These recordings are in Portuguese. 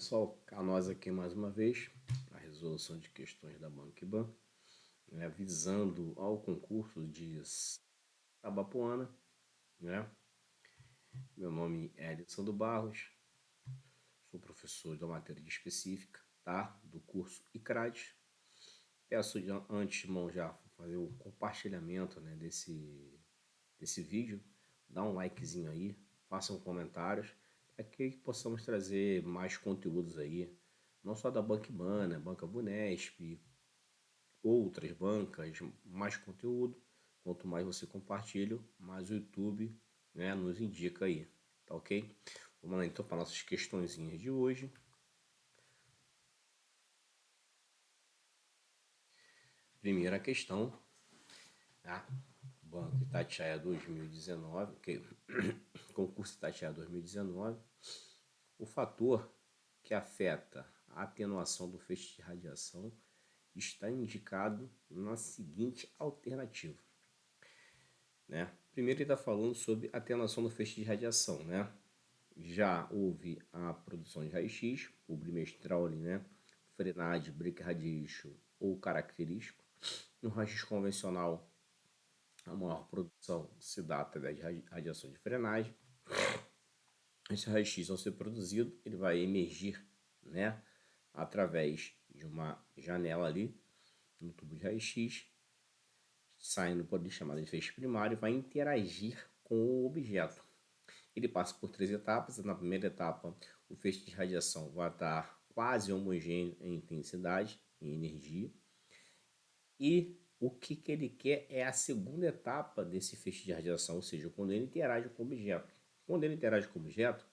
pessoal, a nós aqui mais uma vez, a resolução de questões da Banco né, visando ao concurso de Tabapuana, né? Meu nome é Edson do Barros, sou professor da matéria de específica, tá? Do curso ICRAD. Peço de antemão já fazer o compartilhamento, né, desse vídeo, dá um likezinho aí, façam comentários, para que possamos trazer mais conteúdos aí, não só da Bancban, Banca Bunesp, outras bancas, mais conteúdo. Quanto mais você compartilha, mais o YouTube, né, nos indica aí, tá ok? Vamos lá então para nossas questõezinhas de hoje. Primeira questão, tá? Banco Itatiaia 2019, concurso Itatiaia 2019, o fator que afeta a atenuação do feixe de radiação está indicado na seguinte alternativa, né? Primeiro ele está falando sobre atenuação do feixe de radiação, né? Já houve a produção de raio-x, o bimestral, né? Frenagem, break radiation ou característico. No raio-x convencional, a maior produção se dá através de radiação de frenagem. Esse raio-x, ao ser produzido, ele vai emergir, né, através de uma janela ali no tubo de raio-x, saindo por ali chamada de feixe primário, vai interagir com o objeto. Ele passa por 3 etapas. Na primeira etapa, o feixe de radiação vai estar quase homogêneo em intensidade, em energia. E o que ele quer é a segunda etapa desse feixe de radiação, ou seja, quando ele interage com o objeto. Quando ele interage com o objeto,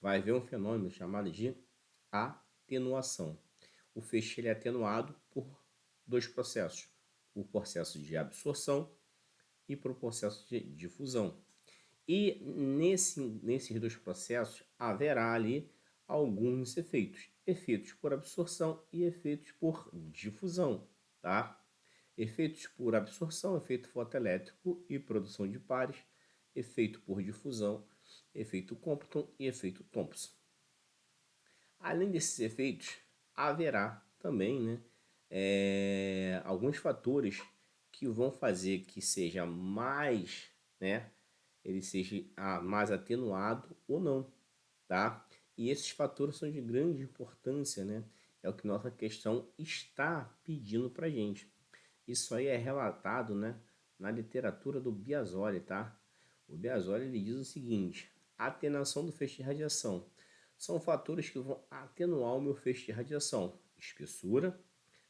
vai haver um fenômeno chamado de atenuação. O feixe ele é atenuado por 2 processos: o processo de absorção e por processo de difusão. E nesses 2 processos haverá ali alguns efeitos: efeitos por absorção e efeitos por difusão, tá? Efeitos por absorção, efeito fotoelétrico e produção de pares; efeito por difusão, efeito Compton e efeito Thomson. Além desses efeitos, haverá também, né, alguns fatores que vão fazer que seja mais, né, ele seja mais atenuado ou não, tá? E esses fatores são de grande importância, né? É o que nossa questão está pedindo para gente. Isso aí é relatado, né, na literatura do Biasoli, tá? O Biasoli ele diz o seguinte: a atenuação do feixe de radiação são fatores que vão atenuar o meu feixe de radiação: espessura,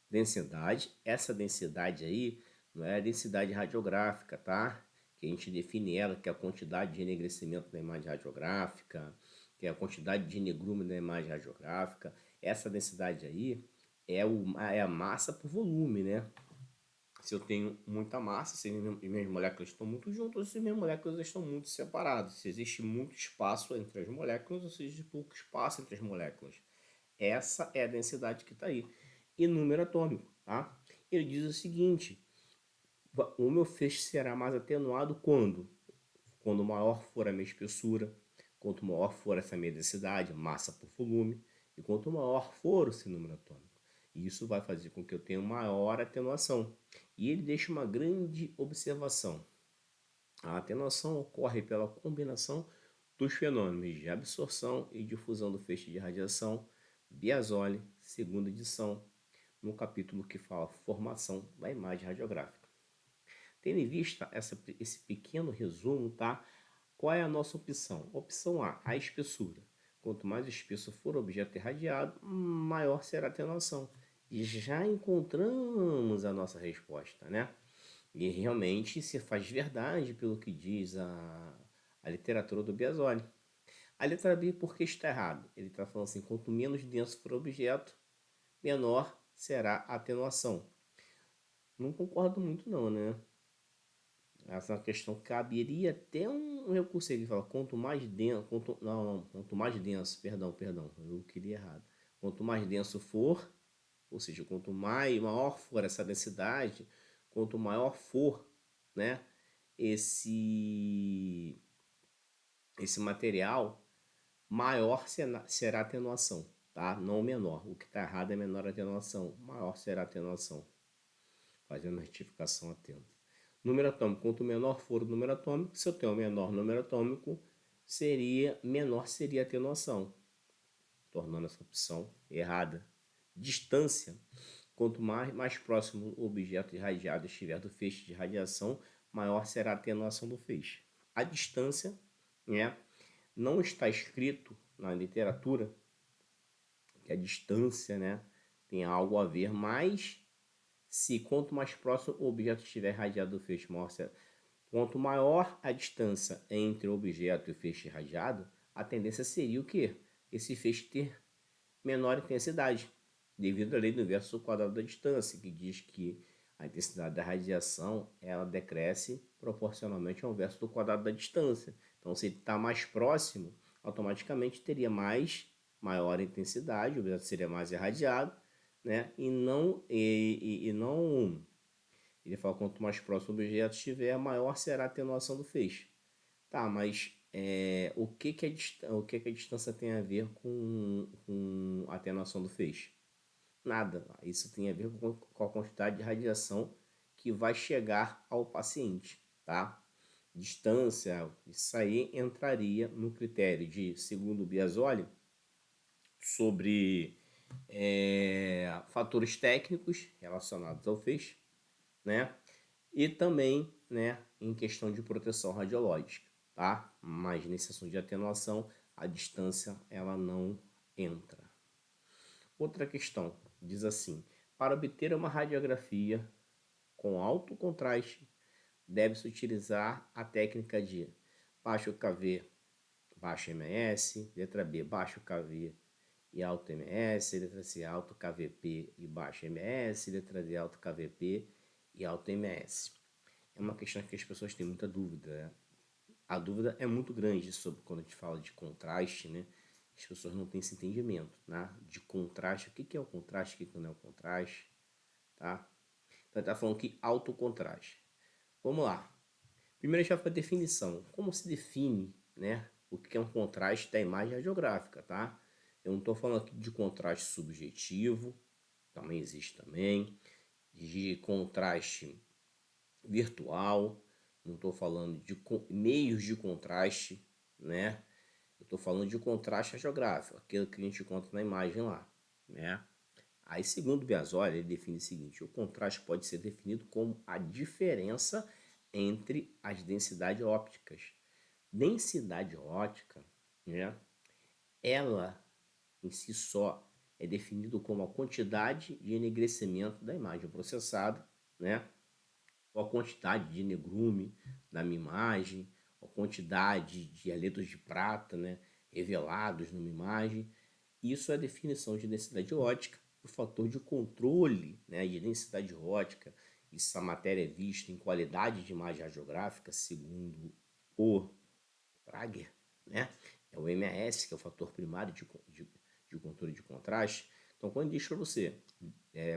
densidade. Essa densidade aí não é a densidade radiográfica, tá? Que a gente define ela, que é a quantidade de enegrecimento da imagem radiográfica, que é a quantidade de negrume da imagem radiográfica. Essa densidade aí é a massa por volume, né? Se eu tenho muita massa, se minhas moléculas estão muito juntas, ou se minhas moléculas estão muito separadas, se existe muito espaço entre as moléculas, ou se existe pouco espaço entre as moléculas. Essa é a densidade que está aí. E número atômico, tá? Ele diz o seguinte: o meu feixe será mais atenuado quando? Quando maior for a minha espessura, quanto maior for essa minha densidade, massa por volume, e quanto maior for esse número atômico. E isso vai fazer com que eu tenha maior atenuação. E ele deixa uma grande observação: a atenuação ocorre pela combinação dos fenômenos de absorção e difusão do feixe de radiação. Biasoli, segunda edição, no capítulo que fala formação da imagem radiográfica. Tendo em vista esse pequeno resumo, tá? Qual é a nossa opção? Opção A espessura. Quanto mais espesso for o objeto irradiado, maior será a atenuação. E já encontramos a nossa resposta, né? E realmente se faz verdade pelo que diz a literatura do Biasoli. A letra B, por que está errado? Ele está falando assim: quanto menos denso for o objeto, menor será a atenuação. Não concordo muito não, né? Essa é uma questão que caberia até um recurso aí que fala: quanto mais denso, quanto mais denso, perdão, eu queria errado. Quanto mais denso for, ou seja, quanto maior for essa densidade, quanto maior for, né, esse material, maior será a atenuação. tá? Não o menor. O que está errado é menor atenuação, maior será a atenuação. Fazendo a retificação atenta. Número atômico, quanto menor for o número atômico, se eu tenho o menor número atômico, menor seria a atenuação, tornando essa opção errada. Distância, quanto mais próximo o objeto irradiado estiver do feixe de radiação, maior será a atenuação do feixe. A distância, né, não está escrito na literatura que a distância, né, tem algo a ver, mas se quanto mais próximo o objeto estiver irradiado do feixe, maior será. Quanto maior a distância entre o objeto e o feixe irradiado, a tendência seria o quê? Esse feixe ter menor intensidade, devido à lei do inverso ao quadrado da distância, que diz que a intensidade da radiação ela decresce proporcionalmente ao inverso do quadrado da distância. Então, se ele está mais próximo, automaticamente teria maior intensidade, o objeto seria mais irradiado, né? Ele fala quanto mais próximo o objeto estiver, maior será a atenuação do feixe. Tá, mas o que a distância tem a ver com a atenuação do feixe? Nada. Isso tem a ver com a quantidade de radiação que vai chegar ao paciente, tá? Distância, isso aí entraria no critério de, segundo Biasoli, sobre fatores técnicos relacionados ao feixe, né? E também, né, em questão de proteção radiológica, tá? Mas nesse assunto de atenuação, a distância ela não entra. Outra questão diz assim: para obter uma radiografia com alto contraste, deve-se utilizar a técnica de baixo KV, baixo MS, letra B, baixo KV e alto MS, letra C, alto KVP e baixo MS, letra D, alto KVP e alto MS. É uma questão que as pessoas têm muita dúvida, né? A dúvida é muito grande sobre quando a gente fala de contraste, né? As pessoas não têm esse entendimento, né? De contraste, o que é o contraste, o que não é o contraste, tá? Então, ele tá falando que alto contraste. Vamos lá. Primeiro a gente vai para a definição. Como se define, né, o que é um contraste da imagem radiográfica, tá? Eu não estou falando aqui de contraste subjetivo, também existe também, de contraste virtual, não estou falando de meios de contraste, né? Eu estou falando de contraste radiográfico, aquilo que a gente encontra na imagem lá, né? Aí, segundo Biasoli, ele define o seguinte: o contraste pode ser definido como a diferença entre as densidades ópticas. Densidade óptica, né? Ela em si só é definido como a quantidade de enegrecimento da imagem processada, né? Ou a quantidade de negrume da minha imagem, a quantidade de haletos de prata, né, revelados numa imagem. Isso é a definição de densidade óptica. O fator de controle, né, de densidade óptica, essa matéria é vista em qualidade de imagem radiográfica, segundo o Prager, né? É o MAS, que é o fator primário de controle de contraste. Então, quando diz para você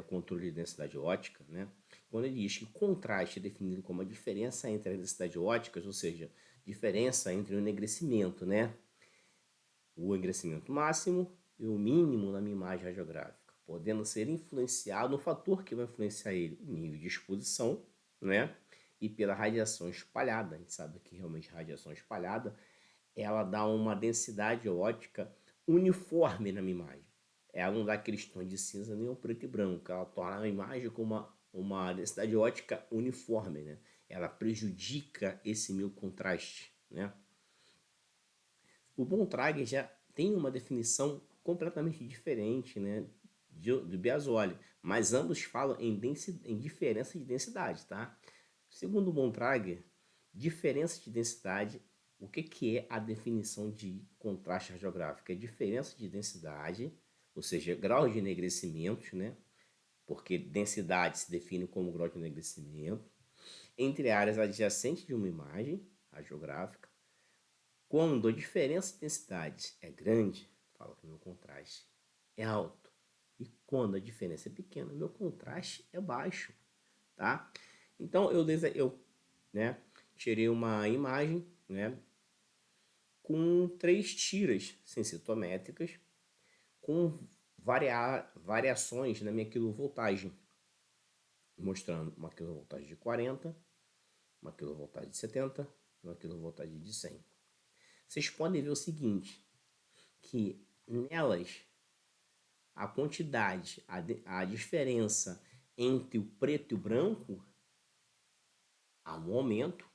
controle de densidade óptica, né? Quando ele diz que contraste é definido como a diferença entre as densidades ópticas, ou seja, diferença entre o enegrecimento, né? O enegrecimento máximo e o mínimo na minha imagem radiográfica, podendo ser influenciado no fator que vai influenciar ele, o nível de exposição, né? E pela radiação espalhada. A gente sabe que realmente a radiação espalhada ela dá uma densidade óptica uniforme na minha imagem. Ela não dá aqueles tons de cinza nem o preto e branco. Ela torna a imagem com uma densidade óptica uniforme, né? Ela prejudica esse meu contraste, né? O Bontrager já tem uma definição completamente diferente, né, de Biasoli, mas ambos falam em diferença de densidade, tá? Segundo o Bontrager, diferença de densidade, o que é a definição de contraste radiográfico? É diferença de densidade, ou seja, grau de enegrecimento, né? Porque densidade se define como grau de enegrecimento, entre áreas adjacentes de uma imagem radiográfica. Quando a diferença de densidade é grande, fala que o meu contraste é alto. E quando a diferença é pequena, o meu contraste é baixo, tá? Então, eu né, tirei uma imagem, né, com 3 tiras sensitométricas, com variações na minha quilovoltagem, mostrando uma quilovoltagem de 40, uma quilovoltagem de 70, uma quilovoltagem de 100. Vocês podem ver o seguinte, que nelas a quantidade, a diferença entre o preto e o branco há um aumento,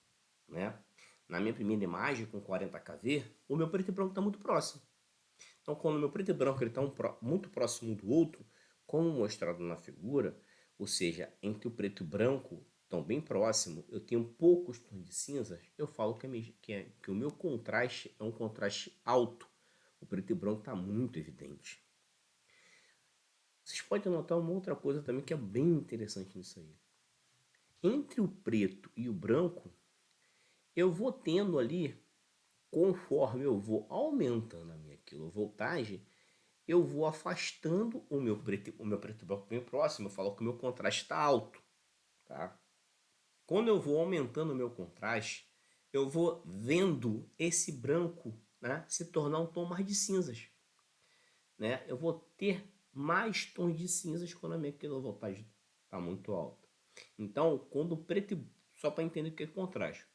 né? Na minha primeira imagem com 40 kV, o meu preto e branco está muito próximo. Então, quando o meu preto e branco está muito próximo do outro, como mostrado na figura, ou seja, entre o preto e o branco estão bem próximo, eu tenho poucos tons de cinzas, eu falo que o meu contraste é um contraste alto. O preto e branco está muito evidente. Vocês podem notar uma outra coisa também que é bem interessante nisso aí. Entre o preto e o branco, eu vou tendo ali, conforme eu vou aumentando a minha quilovoltagem, eu vou afastando o meu preto e branco bem próximo. Eu falo que o meu contraste está alto. Tá? Quando eu vou aumentando o meu contraste, eu vou vendo esse branco, né, se tornar um tom mais de cinzas. Né? Eu vou ter mais tons de cinzas quando a minha quilovoltagem está muito alta. Então, quando o preto só para entender o que é contraste,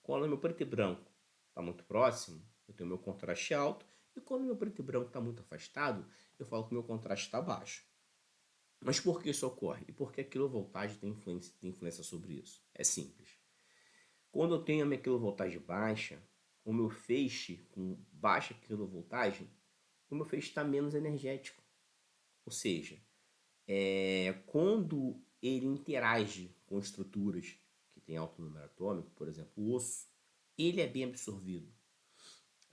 quando o meu preto e branco está muito próximo, eu tenho meu contraste alto, e quando o meu preto e branco está muito afastado, eu falo que o meu contraste está baixo. Mas por que isso ocorre? E por que a quilovoltagem tem influência sobre isso? É simples. Quando eu tenho a minha quilovoltagem baixa, o meu feixe com baixa quilovoltagem, o meu feixe está menos energético. Ou seja, quando ele interage com estruturas que têm alto número atômico, por exemplo, o osso, ele é bem absorvido.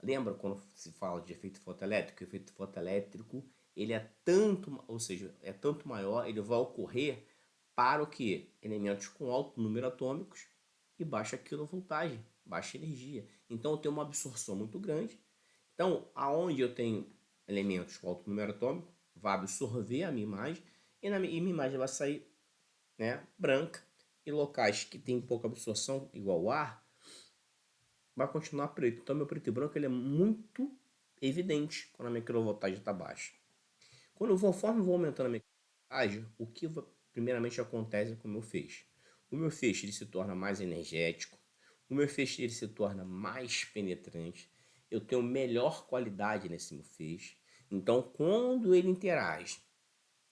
Lembra quando se fala de efeito fotoelétrico? O efeito fotoelétrico ele é tanto, ou seja, é tanto maior, ele vai ocorrer para o que? Elementos com alto número atômicos e baixa quilovoltagem, baixa energia. Então eu tenho uma absorção muito grande. Então, aonde eu tenho elementos com alto número atômico, vai absorver a minha imagem e minha imagem vai sair, né, branca. E locais que tem pouca absorção, igual o ar, vai continuar preto. Então, meu preto e branco ele é muito evidente quando a minha quilovoltagem está baixa. Conforme eu vou aumentando a minha quilovoltagem, o que primeiramente acontece com o meu feixe? O meu feixe ele se torna mais energético, o meu feixe ele se torna mais penetrante, eu tenho melhor qualidade nesse meu feixe. Então, quando ele interage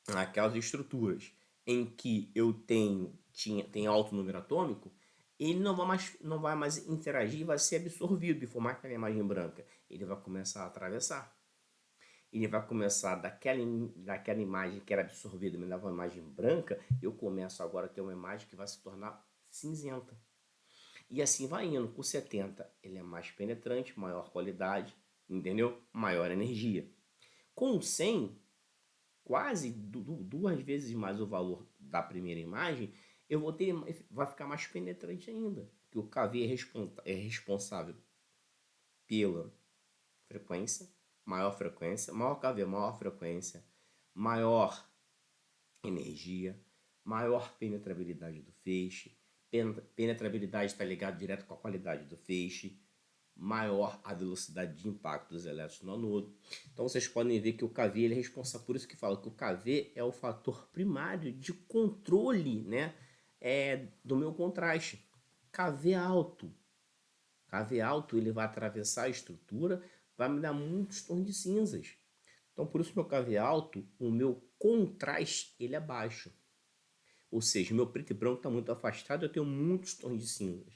aquelas estruturas em que eu tem alto número atômico, ele não vai mais interagir, vai ser absorvido e formar aquela imagem branca. Ele vai começar a atravessar. Ele vai começar daquela imagem que era absorvida, me dava uma imagem branca, eu começo agora a ter uma imagem que vai se tornar cinzenta. E assim vai indo. Com 70 ele é mais penetrante, maior qualidade, entendeu? Maior energia. Com 100, quase duas vezes mais o valor da primeira imagem, vai ficar mais penetrante ainda. Porque o KV é responsável pela frequência, maior KV, maior frequência, maior energia, maior penetrabilidade do feixe. Penetrabilidade está ligado direto com a qualidade do feixe, maior a velocidade de impacto dos elétrons no anodo. Então vocês podem ver que o KV ele é responsável, por isso que fala que o KV é o fator primário de controle, né, do meu contraste. KV alto. KV alto ele vai atravessar a estrutura, vai me dar muitos tons de cinzas. Então por isso meu KV alto, o meu contraste ele é baixo. Ou seja, meu preto e branco está muito afastado, eu tenho muitos tons de cinzas.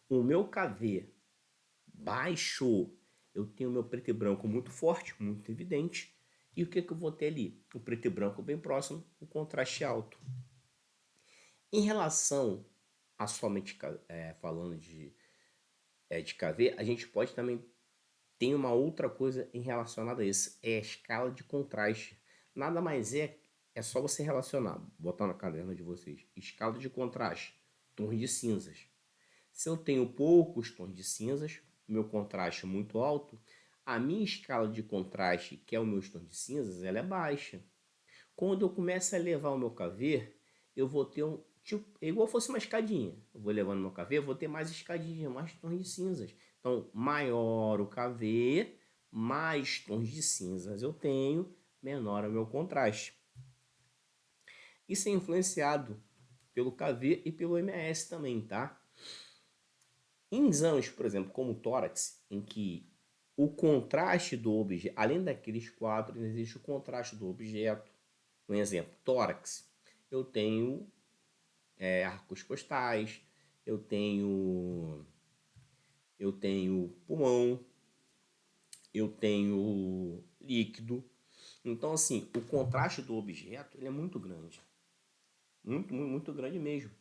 O meu KV baixo, eu tenho meu preto e branco muito forte, muito evidente. E o que eu vou ter ali? O preto e branco bem próximo, o contraste alto. Em relação a somente falando de KV, a gente pode também ter uma outra coisa em relacionada a isso, é a escala de contraste. Nada mais é só você relacionar, botar na caderno de vocês, escala de contraste, tons de cinzas. Se eu tenho poucos tons de cinzas, meu contraste é muito alto, a minha escala de contraste, que é o meu tons de cinzas, ela é baixa. Quando eu começo a elevar o meu KV, eu vou ter é igual fosse uma escadinha. Eu vou levando meu KV, eu vou ter mais escadinhas, mais tons de cinzas. Então, maior o KV, mais tons de cinzas eu tenho, menor é o meu contraste. Isso é influenciado pelo KV e pelo MS também, tá? Em exames, por exemplo, como o tórax, em que o contraste do objeto, além daqueles quatro, existe o contraste do objeto. Um exemplo, tórax. Eu tenho arcos costais, eu tenho pulmão, eu tenho líquido. Então, assim, o contraste do objeto ele é muito grande. Muito, muito, muito grande mesmo.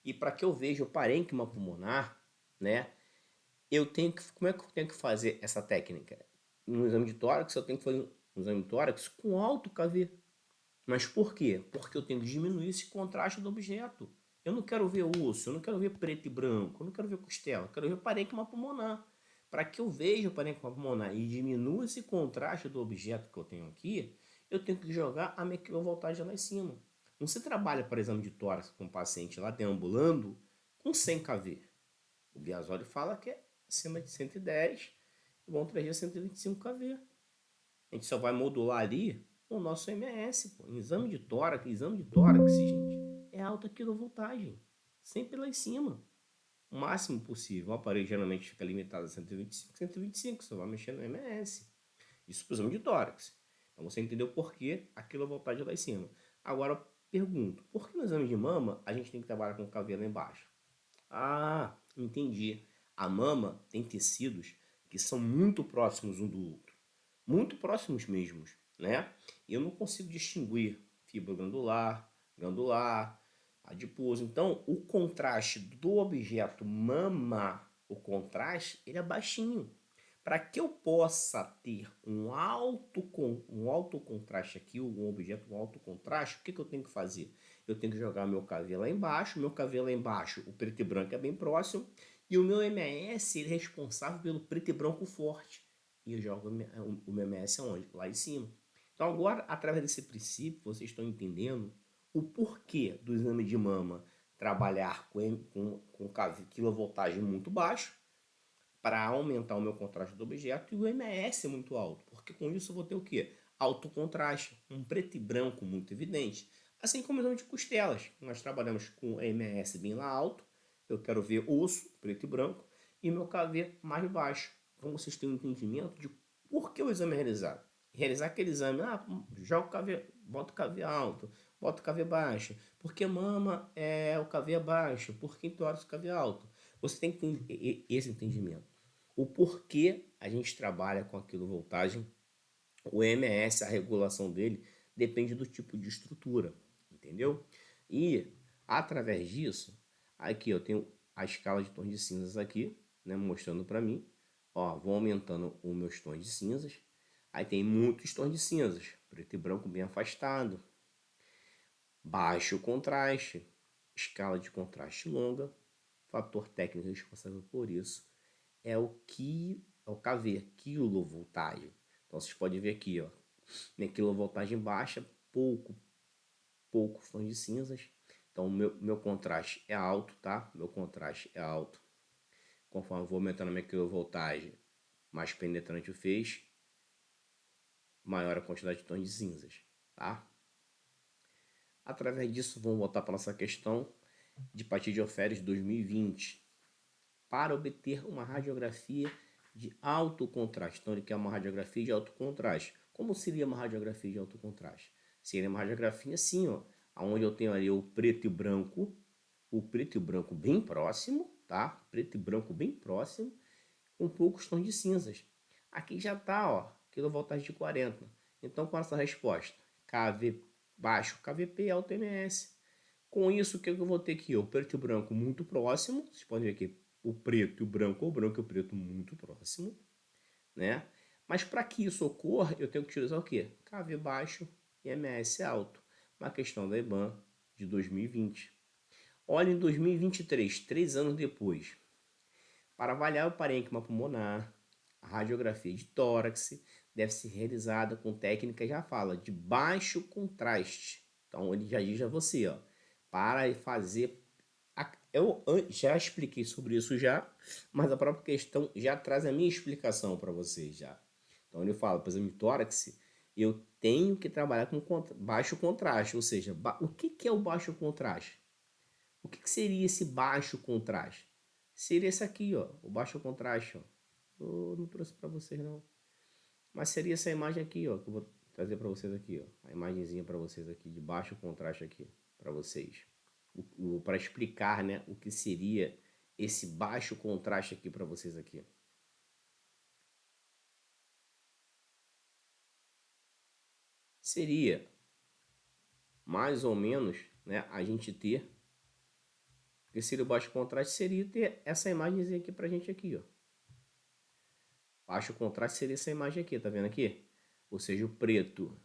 E para que eu veja o parênquima pulmonar, né? Como é que eu tenho que fazer essa técnica? No exame de tórax, eu tenho que fazer um exame de tórax com alto KV. Mas por quê? Porque eu tenho que diminuir esse contraste do objeto. Eu não quero ver osso, eu não quero ver preto e branco, eu não quero ver costela, eu quero ver parênquima pulmonar. Para que eu veja o parênquima pulmonar e diminua esse contraste do objeto que eu tenho aqui, eu tenho que jogar a minha quilovoltagem lá em cima. Não se trabalha para exame de tórax com um paciente lá deambulando com 100 kV. O Biasoli fala que é acima de 110 e vão trazer 125 kV. A gente só vai modular ali o nosso MS, pô. Exame de tórax, gente, é alta quilovoltagem. Sempre lá em cima. O máximo possível. O aparelho geralmente fica limitado a 125, 125. Você vai mexer no MS. Isso para o exame de tórax. Então você entendeu por que a quilovoltagem é lá em cima. Agora eu pergunto, por que no exame de mama a gente tem que trabalhar com o KV lá embaixo? Ah, entendi. A mama tem tecidos que são muito próximos um do outro. Muito próximos mesmo, né? Eu não consigo distinguir fibra glandular, adiposo. Então, o contraste do objeto mama, o contraste, ele é baixinho. Para que eu possa ter um alto contraste aqui, um objeto com alto contraste, o que eu tenho que fazer? Eu tenho que jogar meu KV lá embaixo, o preto e branco é bem próximo, e o meu MS ele é responsável pelo preto e branco forte. E eu jogo o meu MS aonde? Lá em cima. Então agora, através desse princípio, vocês estão entendendo o porquê do exame de mama trabalhar com quilovoltagem muito baixo, para aumentar o meu contraste do objeto, e o MS é muito alto, porque com isso eu vou ter o quê? Alto contraste, um preto e branco muito evidente. Assim como o exame de costelas, nós trabalhamos com MS bem lá alto, eu quero ver osso, preto e branco, e meu KV mais baixo. Então vocês têm um entendimento de por que o exame é realizado. Realizar aquele exame, joga o KV, bota o KV alto, bota o KV baixo, porque mama o KV é baixo, porque tórax o KV é alto. Você tem que ter esse entendimento. O porquê a gente trabalha com a quilovoltagem, o MS, a regulação dele, depende do tipo de estrutura, entendeu? E, através disso, aqui eu tenho a escala de tons de cinzas aqui, né, mostrando para mim. Ó, vou aumentando os meus tons de cinzas. Aí tem muitos tons de cinzas, preto e branco bem afastado, baixo contraste, escala de contraste longa, fator técnico responsável por isso é o KV, quilovoltagem. Então vocês podem ver aqui, ó, minha quilovoltagem baixa, pouco tons de cinzas. Então meu contraste é alto, tá? Meu contraste é alto. Conforme eu vou aumentando a minha quilovoltagem, mais penetrante o feixe, maior a quantidade de tons de cinzas, tá? Através disso, vamos voltar para nossa questão de Paty de Alferes 2020. Para obter uma radiografia de alto contraste. Então, ele quer uma radiografia de alto contraste. Como seria uma radiografia de alto contraste? Seria uma radiografia assim, ó, onde eu tenho ali o preto e branco bem próximo, tá? Preto e branco bem próximo, com poucos tons de cinzas. Aqui já tá, ó, quilovoltagem de 40. Então, com essa resposta, KV baixo, KVP alto MS. Com isso, o que eu vou ter aqui? O preto e branco muito próximo. Vocês podem ver aqui o preto e o branco, ou o branco e o preto muito próximo, né? Mas para que isso ocorra, eu tenho que utilizar o quê? KV baixo e MS alto. Uma questão da EBAN de 2020. Olha em 2023, 3 anos depois. Para avaliar o parênquima pulmonar, a radiografia de tórax deve ser realizada com técnica, já fala, de baixo contraste. Então, ele já diz a você, ó, para fazer... Eu já expliquei sobre isso já, mas a própria questão já traz a minha explicação para vocês já. Então, ele fala, por exemplo, de tórax, eu tenho que trabalhar com baixo contraste, ou seja, o que é o baixo contraste? O que seria esse baixo contraste? Seria esse aqui, ó, o baixo contraste, ó. Eu não trouxe para vocês não, mas seria essa imagem aqui, ó, que eu vou trazer para vocês aqui, ó, a imagenzinha para vocês aqui de baixo contraste aqui para vocês, para explicar, né, o que seria esse baixo contraste aqui para vocês aqui. Seria mais ou menos, né, a gente ter, porque seria o baixo contraste, seria ter essa imagenzinha aqui pra gente aqui, ó. Baixo contraste seria essa imagem aqui, tá vendo aqui? Ou seja, o preto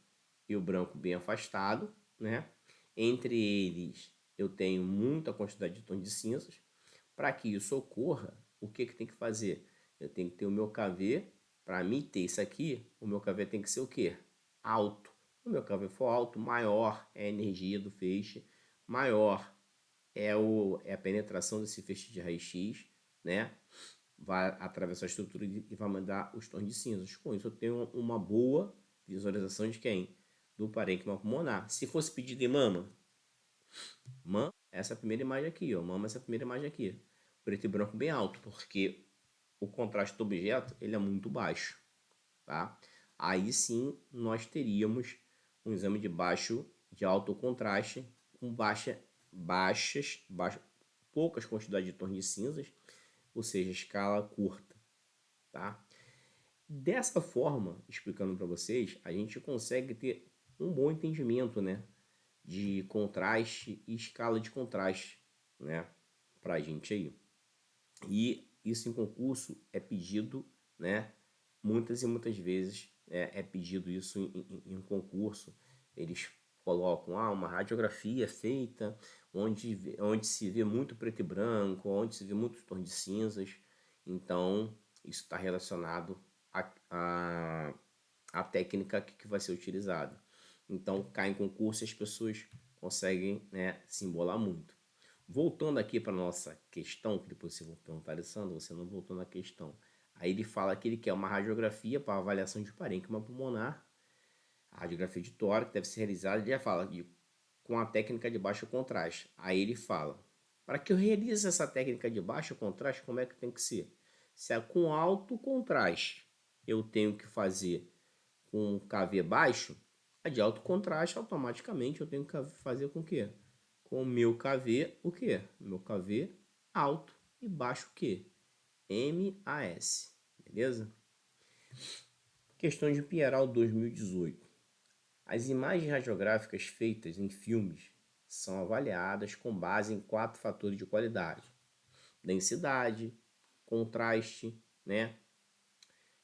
e o branco bem afastado, né? Entre eles eu tenho muita quantidade de tons de cinzas. Para que isso ocorra, o que tem que fazer? Eu tenho que ter o meu KV. Para mim ter isso aqui, o meu KV tem que ser o quê? Alto. Se o meu KV for alto, maior é a energia do feixe, maior é a penetração desse feixe de raio-x, né? Vai atravessar a estrutura e vai mandar os tons de cinzas. Com isso eu tenho uma boa visualização de quem? Do parênquima pulmonar. Se fosse pedido em mama, essa primeira imagem aqui, ó, mama essa primeira imagem aqui. Preto e branco bem alto, porque o contraste do objeto ele é muito baixo, tá? Aí sim nós teríamos um exame de alto contraste com poucas quantidades de tons de cinzas, ou seja, escala curta, tá? Dessa forma, explicando para vocês, a gente consegue ter um bom entendimento, né, de contraste e escala de contraste, né, para a gente aí. E isso em concurso é pedido, né, muitas e muitas vezes é pedido isso em concurso. Eles colocam uma radiografia feita onde se vê muito preto e branco, onde se vê muitos tons de cinzas. Então, isso está relacionado à técnica que vai ser utilizada. Então, cai em concurso e as pessoas conseguem, né, se embolar muito. Voltando aqui para a nossa questão, que depois vocês vão perguntar, Alessandro, você não voltou na questão. Aí ele fala que ele quer uma radiografia para avaliação de parênquima pulmonar, a radiografia de tórax deve ser realizada, ele já fala, com a técnica de baixo contraste. Aí ele fala, para que eu realize essa técnica de baixo contraste, como é que tem que ser? Se é com alto contraste, eu tenho que fazer com KV baixo, a de alto contraste, automaticamente eu tenho que fazer com o quê? Com o meu KV, o quê? Meu KV alto e baixo o quê? MAS, beleza? Questão de Pieral 2018. As imagens radiográficas feitas em filmes são avaliadas com base em 4 fatores de qualidade: densidade, contraste, né?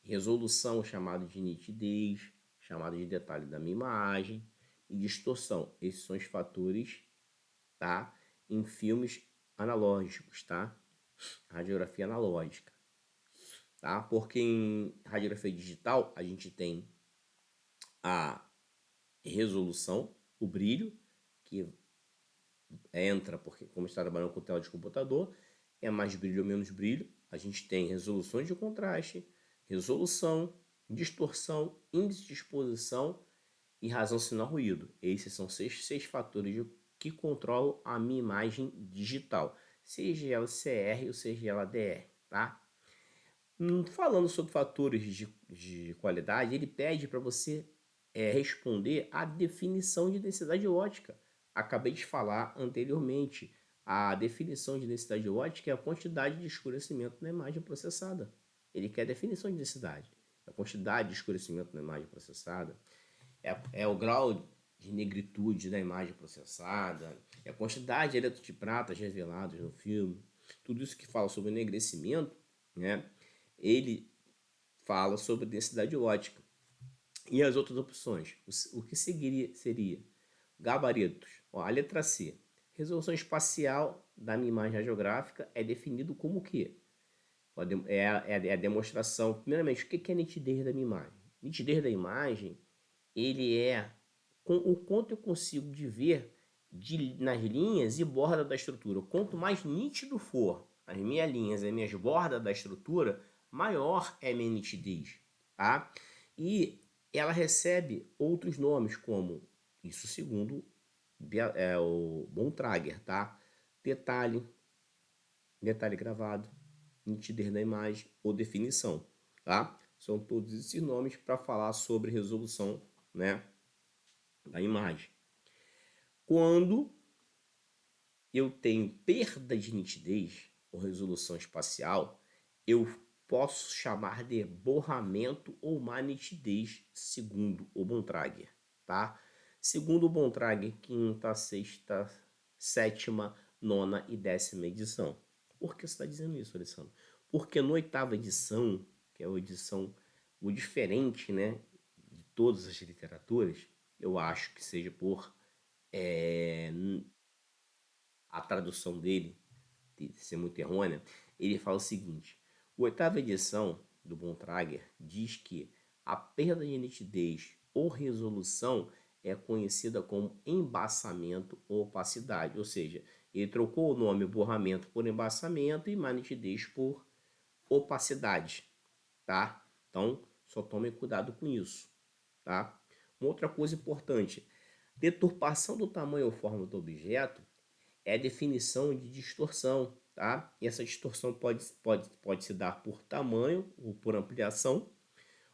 Resolução, chamado de nitidez, chamado de detalhe da minha imagem, e distorção. Esses são os fatores, tá? Em filmes analógicos, tá? Radiografia analógica, tá? Porque em radiografia digital a gente tem a resolução, o brilho, que entra porque como está trabalhando com tela de computador, é mais brilho ou menos brilho. A gente tem resoluções de contraste, resolução, distorção, índice de exposição e razão sinal ruído. Esses são seis fatores que controlam a minha imagem digital, seja ela CR ou seja ela DR, tá? Falando sobre fatores de qualidade, ele pede para você responder a definição de densidade ótica. Acabei de falar anteriormente. A definição de densidade ótica é a quantidade de escurecimento na imagem processada. Ele quer a definição de densidade. A quantidade de escurecimento na imagem processada é o grau de negritude da imagem processada, é a quantidade de elétrons de pratas revelados no filme. Tudo isso que fala sobre enegrecimento, né? Ele fala sobre densidade ótica. E as outras opções? O que seguiria seria gabaritos. Ó, a letra C. Resolução espacial da minha imagem radiográfica é definido como o quê? É a demonstração. Primeiramente, o que é a nitidez da minha imagem? Nitidez da imagem, ele é o quanto eu consigo de ver nas linhas e borda da estrutura. Quanto mais nítido for as minhas linhas e as minhas bordas da estrutura, maior é a minha nitidez, tá? E ela recebe outros nomes, como, isso segundo o Bontrager, tá? Detalhe, detalhe gravado, nitidez da imagem ou definição, tá? São todos esses nomes para falar sobre resolução, né, da imagem. Quando eu tenho perda de nitidez ou resolução espacial, eu posso chamar de borramento ou má nitidez, segundo o Bontrager, tá? Segundo o Bontrager, quinta, sexta, sétima, nona e décima edição. Por que você está dizendo isso, Alessandro? Porque na oitava edição, que é a edição o diferente, né, de todas as literaturas, eu acho que seja por a tradução dele de ser muito errônea, ele fala o seguinte: a oitava edição do Bontrager diz que a perda de nitidez ou resolução é conhecida como embaçamento ou opacidade, ou seja, ele trocou o nome borramento por embaçamento e má nitidez por opacidade, tá? Então, só tome cuidado com isso, tá? Uma outra coisa importante: deturpação do tamanho ou forma do objeto é a definição de distorção, tá? E essa distorção pode se dar por tamanho ou por ampliação,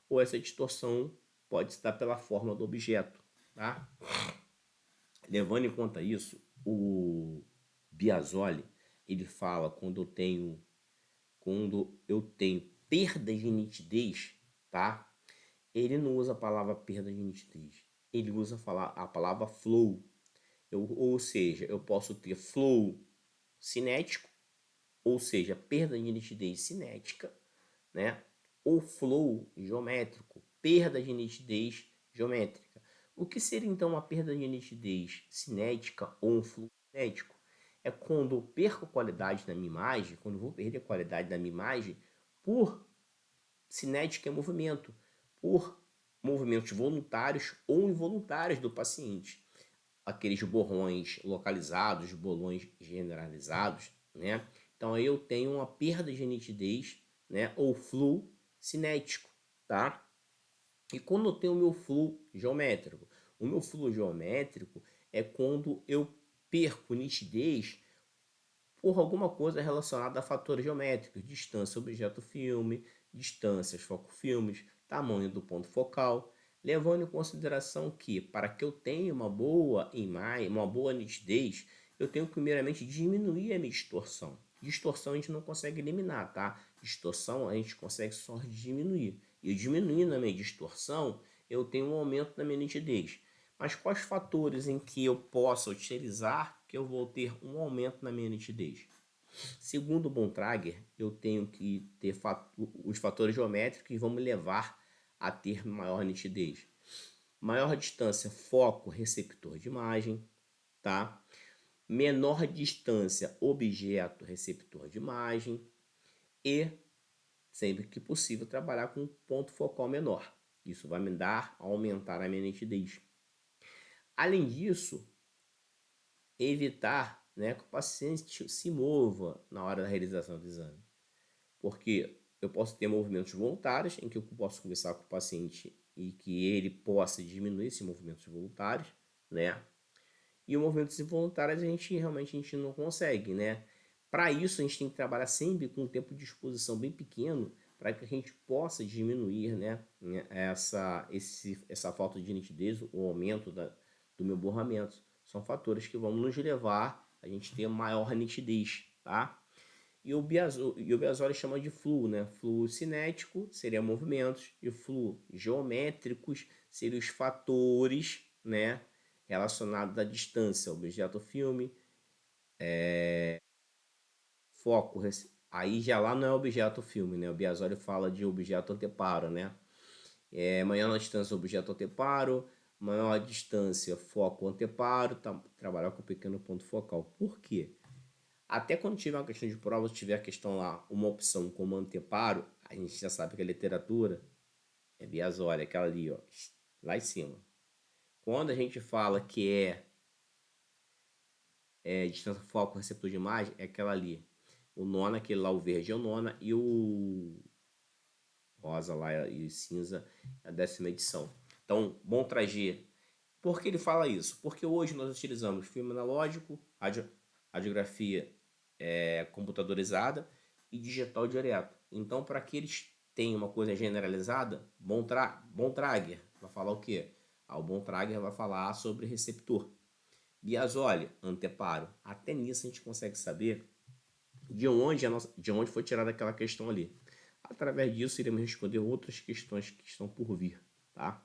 ou essa distorção pode se dar pela forma do objeto, tá? Levando em conta isso, o Biasoli, ele fala quando eu tenho perda de nitidez, tá? Ele não usa a palavra perda de nitidez, ele usa a palavra flow. Ou seja, eu posso ter flow cinético, ou seja, perda de nitidez cinética, né? Ou flow geométrico, perda de nitidez geométrica. O que seria então uma perda de nitidez cinética ou um flow cinético? É quando eu perco qualidade na minha imagem, quando eu vou perder a qualidade da minha imagem por cinética é movimento, por movimentos voluntários ou involuntários do paciente. Aqueles borrões localizados, borrões generalizados, né? Então aí eu tenho uma perda de nitidez, né? Ou fluxo cinético, tá? E quando eu tenho o meu fluxo geométrico? O meu fluxo geométrico é quando eu perco nitidez por alguma coisa relacionada a fatores geométricos, distância objeto-filme, distâncias foco-filmes, tamanho do ponto focal, levando em consideração que, para que eu tenha uma boa imagem, uma boa nitidez, eu tenho que primeiramente diminuir a minha distorção. Distorção a gente não consegue eliminar, tá? Distorção a gente consegue só diminuir. E diminuindo a minha distorção, eu tenho um aumento da minha nitidez. Mas quais fatores em que eu possa utilizar que eu vou ter um aumento na minha nitidez? Segundo o Bontrager, eu tenho que ter os fatores geométricos que vão me levar a ter maior nitidez. Maior distância foco receptor de imagem, tá? Menor distância objeto receptor de imagem e, sempre que possível, trabalhar com ponto focal menor. Isso vai me aumentar a minha nitidez. Além disso, evitar, né, que o paciente se mova na hora da realização do exame. Porque eu posso ter movimentos voluntários, em que eu posso conversar com o paciente e que ele possa diminuir esses movimentos voluntários, né? E os movimentos involuntários a gente não consegue, né? Para isso, a gente tem que trabalhar sempre com um tempo de exposição bem pequeno, para que a gente possa diminuir, né, essa falta de nitidez, o aumento do meu borramento. São fatores que vão nos levar a gente ter maior nitidez, tá? E o Biasoli chama de fluxo, né? Fluxo cinético seria movimentos e fluxo geométricos seriam os fatores, né, relacionados à distância, objeto-filme, foco. Aí já lá não é objeto-filme, né? O Biasoli fala de objeto anteparo, né? Maior distância objeto anteparo, maior distância foco anteparo, trabalhar com pequeno ponto focal. Por quê? Até quando tiver uma questão de prova, se tiver a questão lá, uma opção como anteparo, a gente já sabe que a literatura é Biasoli, aquela ali, ó, lá em cima. Quando a gente fala que é distância foco receptor de imagem, é aquela ali. O nona, aquele lá, o verde é o nona, e o rosa lá e o cinza é a décima edição. Então, bom trajet. Por que ele fala isso? Porque hoje nós utilizamos filme analógico, radiografia computadorizada e digital direto. Então, para que eles tenham uma coisa generalizada, Bontrager vai falar o quê? O Bontrager vai falar sobre receptor. Biasoli, anteparo. Até nisso a gente consegue saber de onde foi tirada aquela questão ali. Através disso, iremos responder outras questões que estão por vir, tá?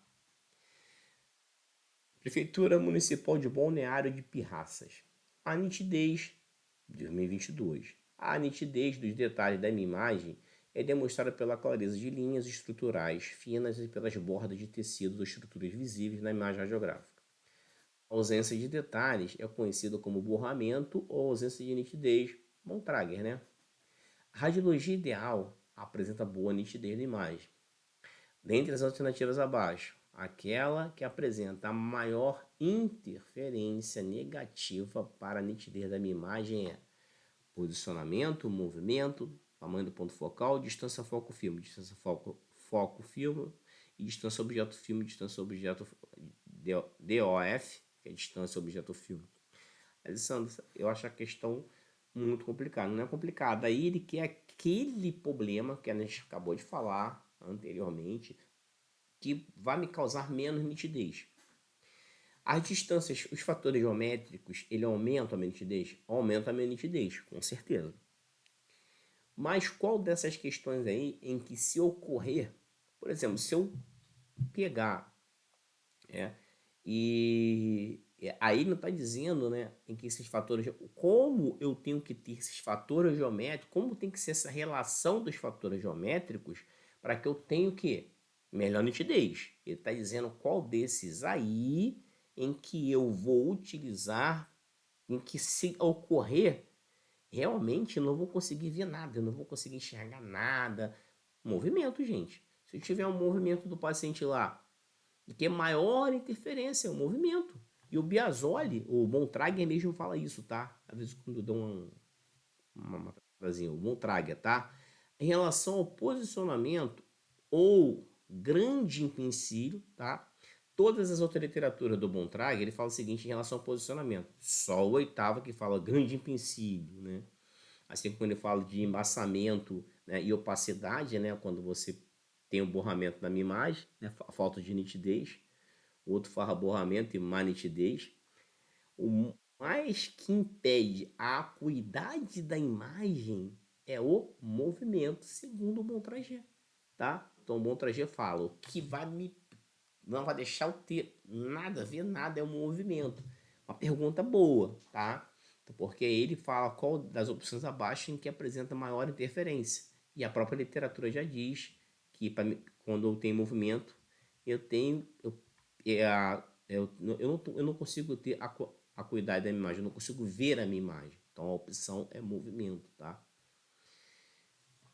Prefeitura Municipal de Balneário de Pirraças. A nitidez, 2022. A nitidez dos detalhes da minha imagem é demonstrada pela clareza de linhas estruturais finas e pelas bordas de tecido das estruturas visíveis na imagem radiográfica. A ausência de detalhes é conhecida como borramento ou ausência de nitidez, Bontrager, né? A radiologia ideal apresenta boa nitidez da imagem. Dentre as alternativas abaixo, aquela que apresenta a maior interferência negativa para a nitidez da minha imagem é posicionamento, movimento, tamanho do ponto focal, distância foco-filme, distância foco-filme e distância objeto-filme, distância objeto DOF, que é distância objeto-filme. Alessandro, eu acho a questão muito complicada. Não é complicada. Aí ele quer aquele problema que a gente acabou de falar anteriormente, que vai me causar menos nitidez. As distâncias, os fatores geométricos, ele aumenta a minha nitidez? Aumenta a minha nitidez, com certeza. Mas qual dessas questões aí em que se ocorrer, por exemplo, se eu pegar e aí não está dizendo, né, em que esses fatores, como eu tenho que ter esses fatores geométricos, como tem que ser essa relação dos fatores geométricos para que eu tenha o quê? Melhor nitidez. Ele está dizendo qual desses aí em que eu vou utilizar, em que se ocorrer, realmente eu não vou conseguir ver nada, eu não vou conseguir enxergar nada. Movimento, gente. Se eu tiver um movimento do paciente lá, que é maior interferência, é o movimento. E o Biasoli, o Bontrager mesmo fala isso, tá? Às vezes quando eu dou uma o Bontrager, tá? Em relação ao posicionamento ou grande empecilho, tá? Todas as outras literaturas do Bontrager, ele fala o seguinte em relação ao posicionamento. Só o oitavo que fala grande empecilho, né? Assim como ele fala de embaçamento, né, e opacidade, né? Quando você tem um borramento na minha imagem, né, a falta de nitidez. O outro fala borramento e má nitidez. O mais que impede a acuidade da imagem é o movimento, segundo o Bontrager, tá? Então o Bontrager fala, o que não vai deixar eu ter nada a ver, nada é o movimento. Uma pergunta boa, tá? Porque ele fala qual das opções abaixo em que apresenta maior interferência. E a própria literatura já diz que quando eu tenho movimento, eu tenho. Eu não consigo ter a acuidade da minha imagem, eu não consigo ver a minha imagem. Então a opção é movimento, tá?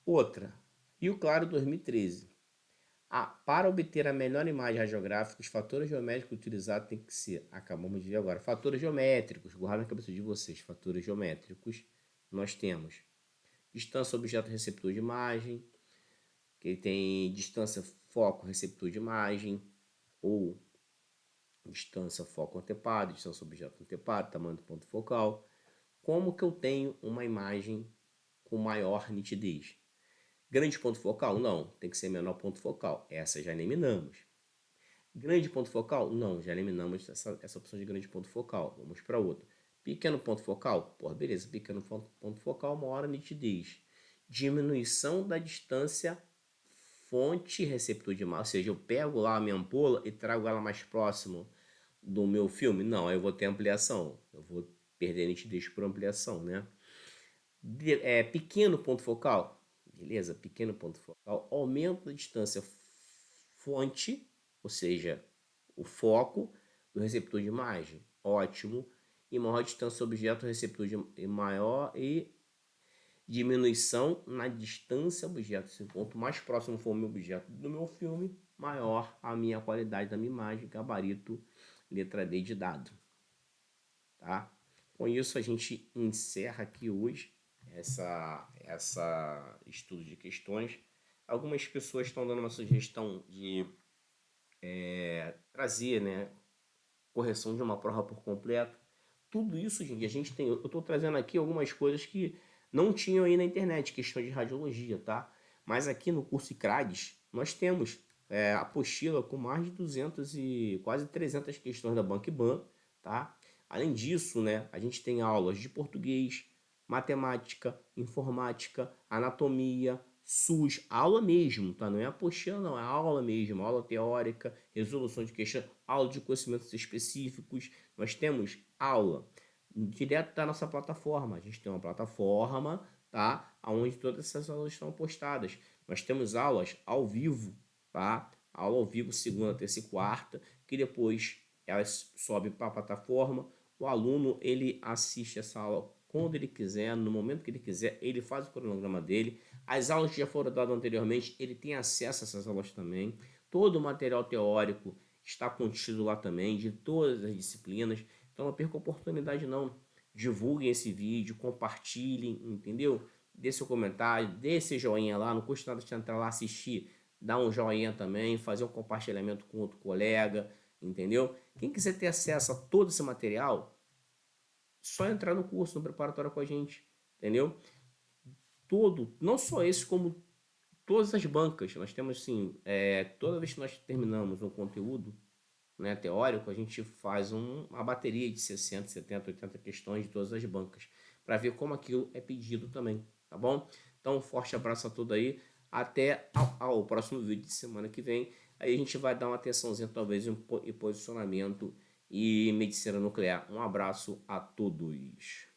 Outra. Rio Claro 2013. Para obter a melhor imagem radiográfica, os fatores geométricos utilizados têm que ser, acabamos de ver agora, fatores geométricos, guarda na cabeça de vocês, fatores geométricos, nós temos distância objeto-receptor de imagem, que tem distância foco-receptor de imagem, ou distância foco-anteparo, distância objeto-anteparo, tamanho do ponto focal. Como que eu tenho uma imagem com maior nitidez? Grande ponto focal? Não, tem que ser menor ponto focal. Essa já eliminamos. Grande ponto focal? Não, já eliminamos essa opção de grande ponto focal. Vamos para outra. Pequeno ponto focal? Pô, beleza, pequeno ponto focal, maior nitidez. Diminuição da distância fonte receptor de imagem, ou seja, eu pego lá a minha ampola e trago ela mais próximo do meu filme? Não, aí eu vou ter ampliação. Eu vou perder a nitidez por ampliação, né? Pequeno ponto focal? Beleza, pequeno ponto focal. Aumento da distância fonte, ou seja, o foco do receptor de imagem. Ótimo. E maior distância objeto receptor de maior e diminuição na distância objeto. Se quanto mais próximo for o meu objeto do meu filme, maior a minha qualidade da minha imagem, gabarito, letra D de dado. Tá? Com isso a gente encerra aqui hoje essa estudo de questões. Algumas pessoas estão dando uma sugestão de trazer, né, correção de uma prova por completo. Tudo isso, gente, a gente tem. Eu estou trazendo aqui algumas coisas que não tinham aí na internet, questão de radiologia, tá? Mas aqui no curso ICRADES, nós temos apostila com mais de 200 e quase 300 questões da Banco-IBAN, tá? Além disso, né, a gente tem aulas de português, matemática, informática, anatomia, SUS, aula mesmo, tá? Não é apostila, não, é aula mesmo, aula teórica, resolução de questão, aula de conhecimentos específicos. Nós temos aula direto da nossa plataforma. A gente tem uma plataforma, tá? Onde todas essas aulas estão postadas. Nós temos aulas ao vivo, tá? Aula ao vivo, segunda, terça e quarta, que depois elas sobem para a plataforma. O aluno, ele assiste essa aula quando ele quiser, no momento que ele quiser, ele faz o cronograma dele. As aulas que já foram dadas anteriormente, ele tem acesso a essas aulas também. Todo o material teórico está contido lá também, de todas as disciplinas. Então não perca a oportunidade não. Divulguem esse vídeo, compartilhem, entendeu? Dê seu comentário, dê seu joinha lá, não custa nada de entrar lá assistir, dá um joinha também, fazer um compartilhamento com outro colega, entendeu? Quem quiser ter acesso a todo esse material, só entrar no curso, no preparatório com a gente, entendeu? Todo, não só esse, como todas as bancas. Nós temos assim, toda vez que nós terminamos um conteúdo, né, teórico, a gente faz uma bateria de 60, 70, 80 questões de todas as bancas, para ver como aquilo é pedido também, tá bom? Então, um forte abraço a todos aí, até ao próximo vídeo de semana que vem. Aí a gente vai dar uma atençãozinha talvez em posicionamento e medicina nuclear. Um abraço a todos.